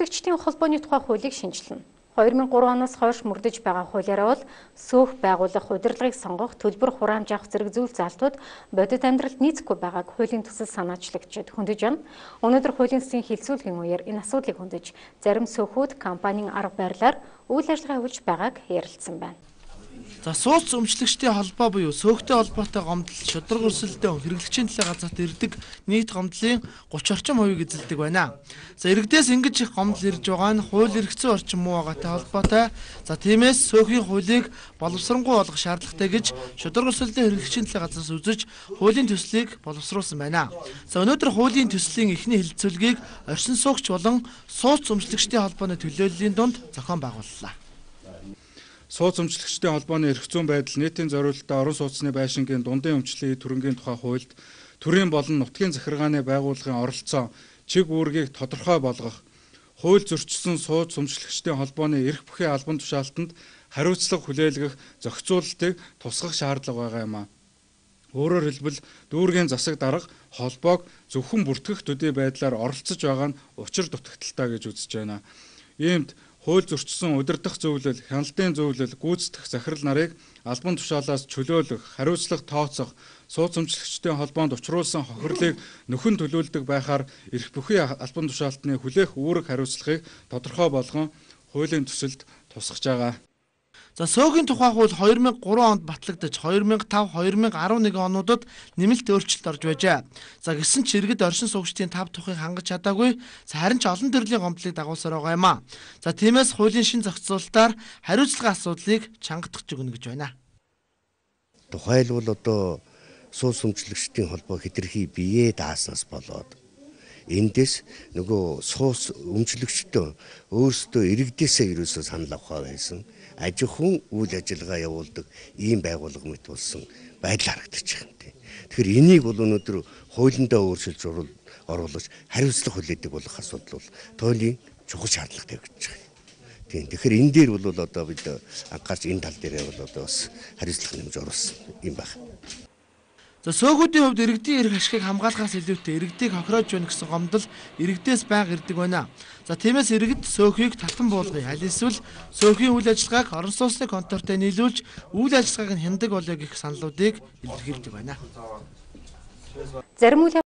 өмчлөгчдийн холбооны тухай хуулийг шинжилнэ. 2003 оноос хойш мөрдөж байгаа хуулиараа бол сөөх байгуулах, удирдлагыг сонгох, төлбөр хураамж авах зэрэг зүйл залтууд бодит амьдралд нийцэхгүй байгааг хуулийн төсөл санаачлагчид хөндөж байна. Өнөөдөр хуулийн төслийн хилцүүлгийн үеэр энэ асуудлыг хөндөж, зарим сөөхүүд компанийн арга барилаар үйл ажиллагаа явуулж байгааг ярилцсан байна. За сууц өмчлөгчдийн холбоо буюу сөөхтэй холбоотой гомдол шударга өрсөлдөөн хэрэглэгчийн төлөө газарт ирдэг нийт гомдлын 30 орчим хувийг эзэлдэг байна. За иргэдээс ингэж их гомдол ирж байгаа нь хууль эрх зүйн орчин муу байгаатай холбоотой. За тиймээс сөөхийн хуулийг боловсронгуй болгох шаардлагатай гэж шударга өрсөлдөөн хэрэглэгчийн төлөө газраас үзэж хуулийн төслийг боловсруулсан байна. За өнөөдөр хуулийн төслийн эхний хэлэлцүүлгийг оршин суугч болон сууц өмчлөгчдийн холбооны төлөөллийн дунд зохион байгууллаа. Сууц өмчлөгчдийн холбооны эрх зүйн байдал нийтийн зориулалтаа орон сууцны байшингийн дундын өмчлөлийн төрөнгийн тухай хуульд төрийн болон нутгийн захиргааны байгууллагын оролцоо чиг үүргийг тодорхой болгох, хууль зөрчсөн сууц өмчлөгчдийн холбооны эрх бүхий албан тушаалтанд хариуцлага хүлээлгэх зохицуулалтыг тусгах шаардлага байгаа юм а. Өөрөөр хэлбэл дүүргийн засаг дарга холбоог зөвхөн бүртгэх төдий байдлаар оролцож байгаа нь учир дутагдaltaй гэж үзэж байна. Иймд хууль зөрчсөн удирдах зөвлөл, хяналтын зөвлөл, гүйцэтгэх захирал нарыг албан тушаалаас чөлөөлөх, хариуцлага тооцох, сууц өмчлөгчдийн холбоонд учруулсан хохирлыг нөхөн төлөвлөдөг байхаар эрх бүхий албан тушаалтны хүлээх үүрэг хариуцлагыг тодорхой болгон хуулийн төсөлд тусгаж байгаа. За сөөхийн тухай хууль 2003 онд батлагдаж 2005-2011 онуудад нэмэлт өөрчлөлт орж байжээ. За гэсэн ч иргэд оршин суугчдын тав тухыг хангаж чадаагүй, харин ч олон төрлийн гомдлыг дагуулсаар байгаа юм а. За тиймээс хуулийн шин зохицуулалтаар хариуцлагын асуудлыг чангадах өгнө гэж байна. Тухайлбал одоо сууц өмчлөгчдийн холбоо хэтэрхий биеэ дааснаас болоод эндээс нөгөө сууц өмчлөгчдөө өөрсдөө иргэдээсээ ерөөсөө санал авах байсан. Аж ахуйн үйл ажиллагаа явуулдаг ийм байгууллага мэт болсон байдал харагдаж байгаа юм. Тэгэхээр энийг бол өнөөдөр хуулиндаа өөрчилж оруулж хариуцлага хүлээдэг болох асуудал бол туйлын чухал шаардлагатай гэж байна. Тийм. Тэгэхээр энэ дээр бол одоо бид анхаарч энэ тал дээр бол одоо бас хариуцлага нэмж оруулсан юм байна. За сөөхүүдийн хувьд иргэдийн эрх ашигыг хамгаалахаас илүүтэй иргэдийг хохироож байна гэсэн гомдол иргэдээс байнга ирдэг байна. За тиймээс иргэд сөөхийг татан буулгая, аль эсвэл сөөхийн үйл ажиллагааг орон сууцны контортой нийлүүлж үйл ажиллагааг нь хяндаг болоё гэх саналуудыг илэрхийлдэг байна. Зарим үйл